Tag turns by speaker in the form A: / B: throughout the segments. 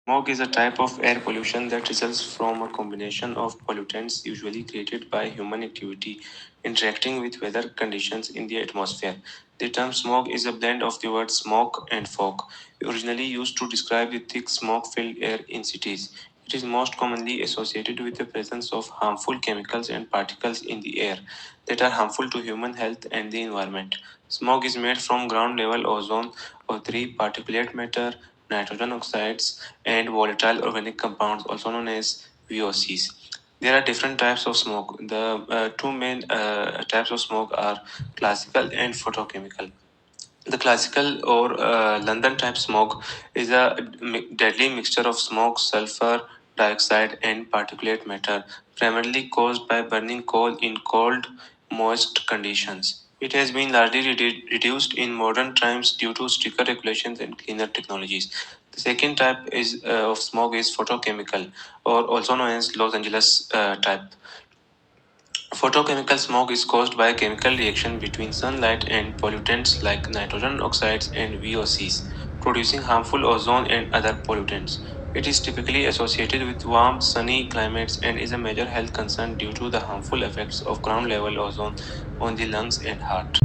A: Smog is a type of air pollution that results from a combination of pollutants usually created by human activity interacting with weather conditions in the atmosphere. The term smog is a blend of the words smoke and fog, originally used to describe the thick smoke filled air in cities. It is most commonly associated with the presence of harmful chemicals and particles in the air that are harmful to human health and the environment. Smog is made from ground level ozone or three particulate matter, nitrogen oxides, and volatile organic compounds, also known as VOCs. There are different types of smoke. The two main types of smoke are classical and photochemical. The classical or London type smoke is a deadly mixture of smoke, sulfur dioxide, and particulate matter, primarily caused by burning coal in cold, moist conditions. It has been largely reduced in modern times due to stricter regulations and cleaner technologies. The second type of smoke is photochemical, or also known as Los Angeles type. Photochemical smoke is caused by a chemical reaction between sunlight and pollutants like nitrogen oxides and VOCs, producing harmful ozone and other pollutants. It is typically associated with warm, sunny climates and is a major health concern due to the harmful effects of ground level ozone on the lungs and heart.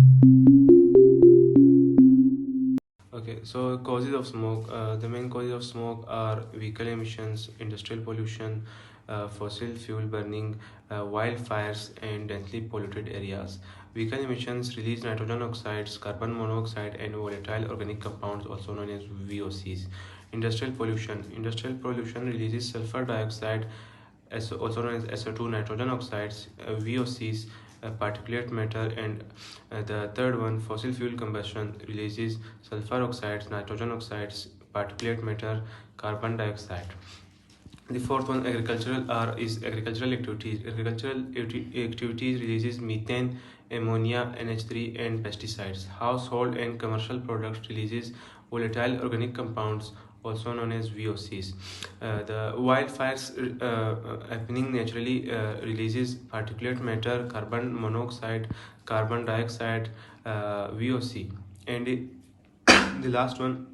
A: Okay, so causes of smoke. The main causes of smoke are vehicle emissions, industrial pollution, fossil fuel burning, wildfires, and densely polluted areas. Vehicle emissions release nitrogen oxides, carbon monoxide, and volatile organic compounds, also known as VOCs. Industrial pollution. Industrial pollution releases sulfur dioxide, also known as SO2, nitrogen oxides, VOCs, particulate matter, and the third one, fossil fuel combustion, releases sulfur oxides, nitrogen oxides, particulate matter, carbon dioxide. The fourth one, is agricultural activities. Activities releases methane, ammonia, NH3, and pesticides. Household and commercial products releases volatile organic compounds, also known as VOCs. The wildfires happening naturally releases particulate matter, carbon monoxide, carbon dioxide, VOC, and the last one,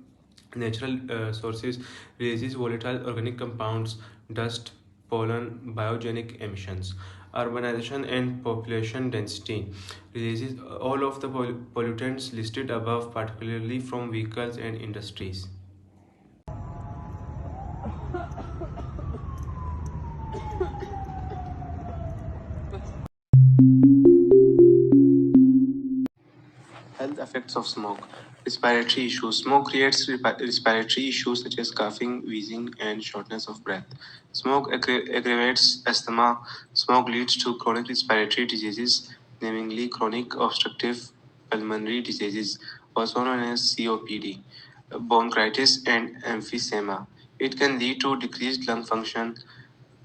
A: natural sources releases volatile organic compounds, dust, pollen, biogenic emissions. Urbanization and population density releases all of the pollutants listed above, particularly from vehicles and industries. Health effects of smoke. Respiratory issues. Smoke creates respiratory issues such as coughing, wheezing, and shortness of breath. Smoke aggravates asthma. Smoke leads to chronic respiratory diseases, namely chronic obstructive pulmonary diseases, also known as COPD, bronchitis, and emphysema. It can lead to decreased lung function,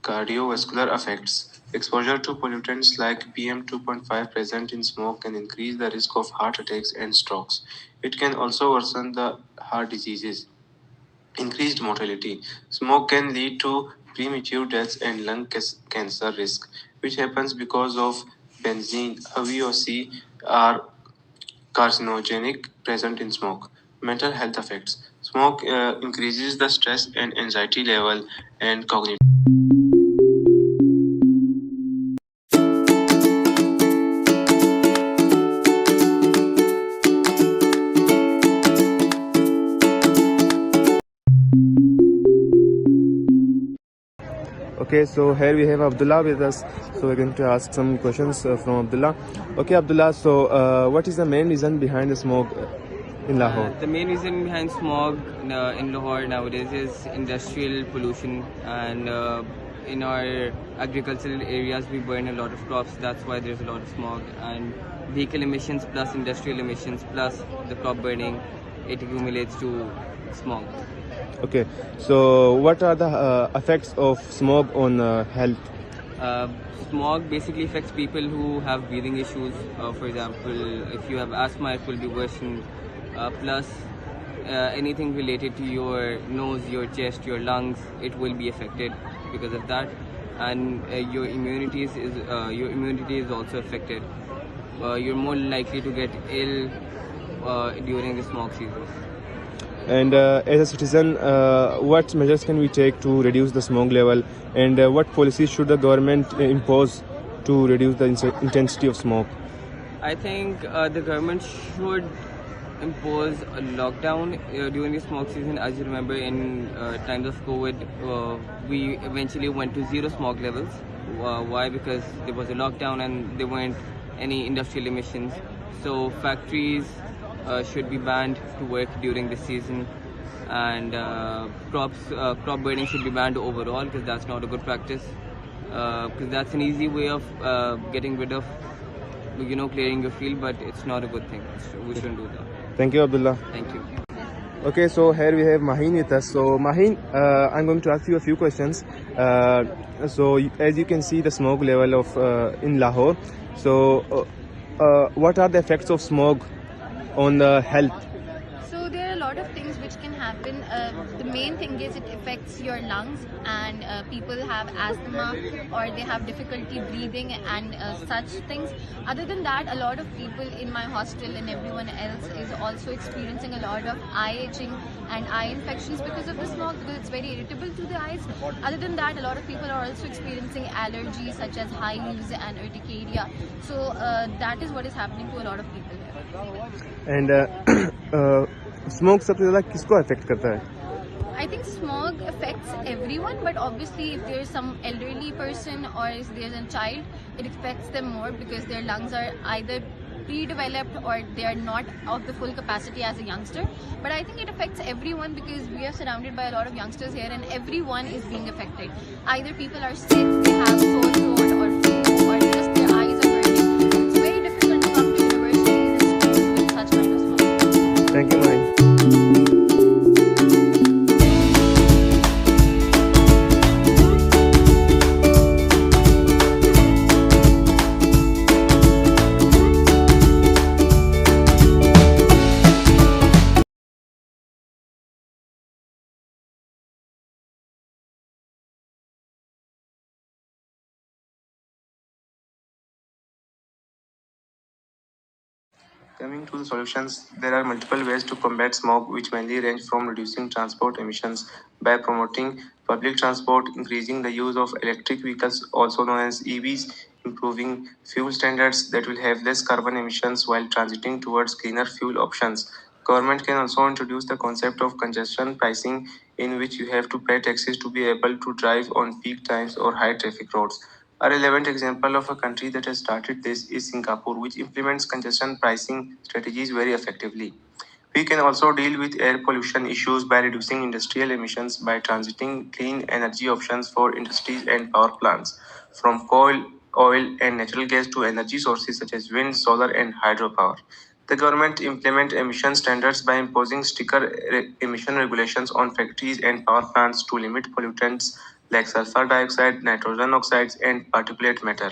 A: cardiovascular effects. Exposure to pollutants like PM2.5 present in smoke can increase the risk of heart attacks and strokes. It can also worsen the heart diseases. Increased mortality. Smoke can lead to premature deaths and lung cancer risk, which happens because of benzene, a VOC, are carcinogenic present in smoke. Mental health effects. Smoke increases the stress and anxiety level and cognitive. Okay, so here we have Abdullah with us. So we're going to ask some questions from Abdullah. Okay, Abdullah, so what is the main reason behind the smoke in Lahore?
B: The main reason behind smog in Lahore nowadays is industrial pollution, and in our agricultural areas we burn a lot of crops. That's why there's a lot of smog. And vehicle emissions plus industrial emissions plus the crop burning, it accumulates to smog.
A: Okay, so what are the effects of smog on health?
B: Smog basically affects people who have breathing issues. For example, if you have asthma, it will be worsened. Plus, anything related to your nose, your chest, your lungs, it will be affected because of that. And your immunity is also affected. You're more likely to get ill during the smog season.
C: And as a citizen, what measures can we take to reduce the smog level, and what policies should the government impose to reduce the intensity of smog?
B: I think the government should impose a lockdown during the smog season. As you remember, in times of COVID, we eventually went to zero smog levels. Why? Because there was a lockdown and there weren't any industrial emissions. So factories should be banned to work during this season, and crop burning should be banned overall, because that's not a good practice. Because that's an easy way of getting rid of, clearing your field, but it's not a good thing. We shouldn't do that.
C: Thank you, Abdullah.
B: Thank you.
C: Okay, so here we have Maheen with us. So Maheen, I'm going to ask you a few questions. As you can see the smog level of in Lahore. So what are the effects of smog on the health?
D: So there are a lot of things which can happen. The main thing is it affects your lungs, and people have asthma or they have difficulty breathing and such things. Other than that, a lot of people in my hostel and everyone else is also experiencing a lot of eye itching and eye infections because of the smog, because it's very irritable to the eyes. Other than that, a lot of people are also experiencing allergies such as hives and urticaria. So that is what is happening to a lot of people here.
C: And smoke सबसे ज़्यादा किसको affect करता है?
D: I think smog affects everyone, but obviously if there's some elderly person or if there's a child, it affects them more because their lungs are either pre-developed or they are not of the full capacity as a youngster. But I think it affects everyone because we are surrounded by a lot of youngsters here and everyone is being affected. Either people are sick, they have sore throat or flu, or just their eyes are burning. It's very difficult to come to universities and schools with such kind of smog.
C: Thank you, Maheen. Coming to the solutions, there are multiple ways to combat smog, which mainly range from reducing transport emissions by promoting public transport, increasing the use of electric vehicles, also known as EVs, improving fuel standards that will have less carbon emissions while transiting towards cleaner fuel options. Government can also introduce the concept of congestion pricing, in which you have to pay taxes to be able to drive on peak times or high traffic roads. A relevant example of a country that has started this is Singapore, which implements congestion pricing strategies very effectively. We can also deal with air pollution issues by reducing industrial emissions by transiting clean energy options for industries and power plants, from coal, oil, and natural gas to energy sources such as wind, solar, and hydropower. The government implement emission standards by imposing stricter emission regulations on factories and power plants to limit pollutants like sulfur dioxide, nitrogen oxides, and particulate matter.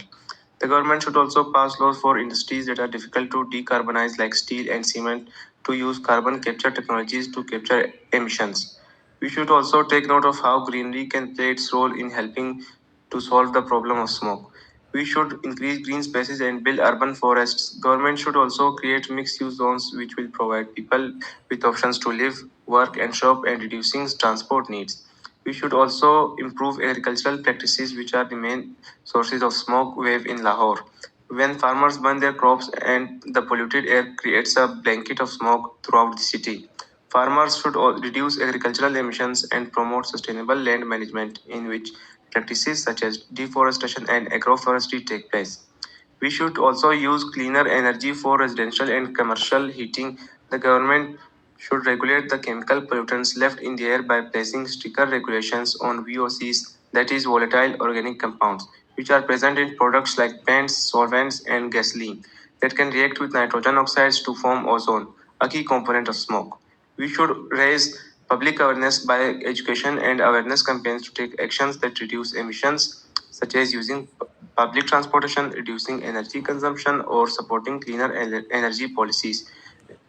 C: The government should also pass laws for industries that are difficult to decarbonize, like steel and cement, to use carbon capture technologies to capture emissions. We should also take note of how greenery can play its role in helping to solve the problem of smoke. We should increase green spaces and build urban forests. Government should also create mixed-use zones which will provide people with options to live, work, and shop, and reducing transport needs. We should also improve agricultural practices, which are the main sources of smoke wave in Lahore. When farmers burn their crops and the polluted air creates a blanket of smoke throughout the city. Farmers should reduce agricultural emissions and promote sustainable land management, in which practices such as deforestation and agroforestry take place. We should also use cleaner energy for residential and commercial heating. The government should regulate the chemical pollutants left in the air by placing stricter regulations on VOCs, that is, volatile organic compounds, which are present in products like paints, solvents, and gasoline that can react with nitrogen oxides to form ozone, a key component of smoke. We should raise public awareness by education and awareness campaigns to take actions that reduce emissions, such as using public transportation, reducing energy consumption, or supporting cleaner energy policies,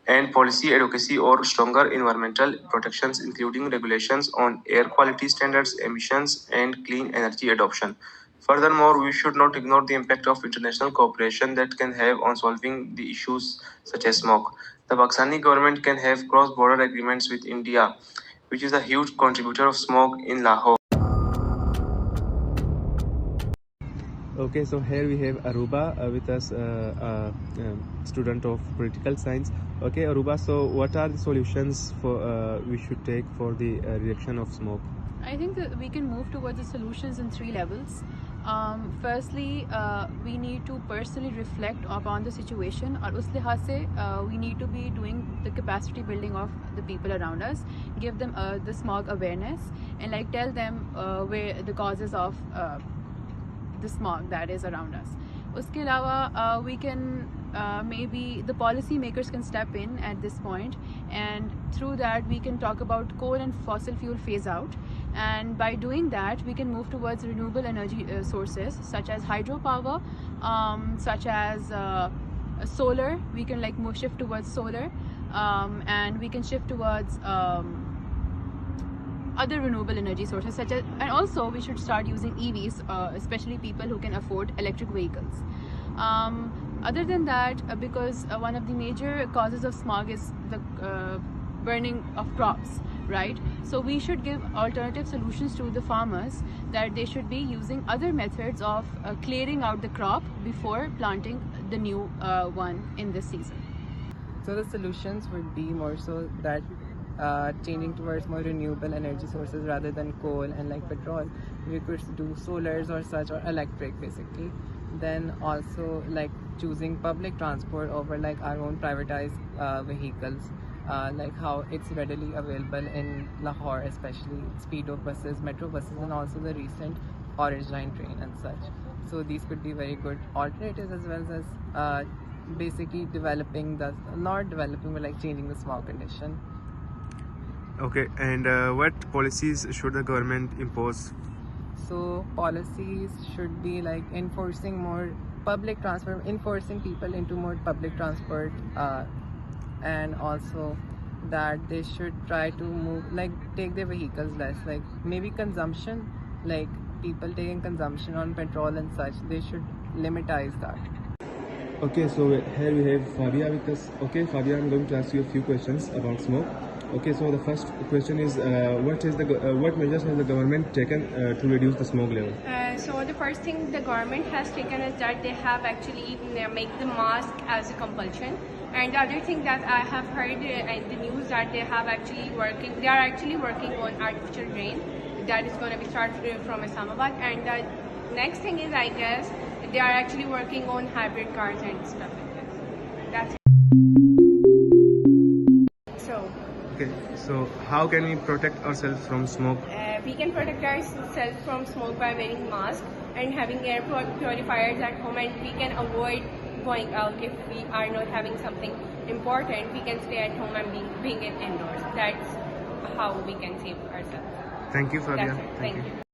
C: and policy advocacy or stronger environmental protections, including regulations on air quality standards, emissions, and clean energy adoption. Furthermore, we should not ignore the impact of international cooperation that can have on solving the issues such as smoke. The Pakistani government can have cross-border agreements with India, which is a huge contributor of smoke in Lahore.
A: Okay, so here we have Aruba with us, student of political science. Okay, Aruba, so what are the solutions for we should take for the reduction of smoke?
E: I think that we can move towards the solutions in 3 levels. Firstly, we need to personally reflect upon the situation, और उस लिहाज से we need to be doing the capacity building of the people around us, give them the smog awareness, and like tell them where the causes of the smog that is around us. उसके अलावा we can maybe the policy makers can step in at this point, and through that we can talk about coal and fossil fuel phase out, and by doing that we can move towards renewable energy sources such as hydropower, such as solar. We can like shift towards solar, and we can shift towards other renewable energy sources such as, and also we should start using EVs, especially people who can afford electric vehicles. Other than that, because one of the major causes of smog is the burning of crops, right? So we should give alternative solutions to the farmers, that they should be using other methods of clearing out the crop before planting the new one in this season.
B: So the solutions would be more so that changing towards more renewable energy sources rather than coal and like petrol. We could do solars or such, or electric basically. Then also like choosing public transport over like our own privatized vehicles, like how it's readily available in Lahore, especially speedo buses, metro buses, and also the recent Orange Line train and such. So these could be very good alternatives, as well as basically developing the, not developing but like changing the smog condition.
A: Okay, and what policies should the government impose?
B: So policies should be like enforcing more public transport, enforcing people into more public transport, and also that they should try to move, like take their vehicles less, like maybe consumption, like people taking consumption on petrol and such, they should limitize that.
A: Okay, so here we have Fabia with us. Okay, Fabia, I'm going to ask you a few questions about smoke. Okay, so the first question is, what measures has the government taken to reduce the smoke level?
F: So the first thing the government has taken is that they have actually make the mask as a compulsion. And the other thing that I have heard in the news, that they are actually working on artificial rain that is going to be started from Islamabad. And the next thing is, I guess, they are actually working on hybrid cars and stuff like that. That's it.
A: Okay, so how can we protect ourselves from smoke?
F: We can protect ourselves from smoke by wearing masks and having air purifiers at home, and we can avoid going out. If we are not having something important, we can stay at home and being it indoors. That's how we can save ourselves.
A: Thank you, Fabia.
F: That's it. Thank you.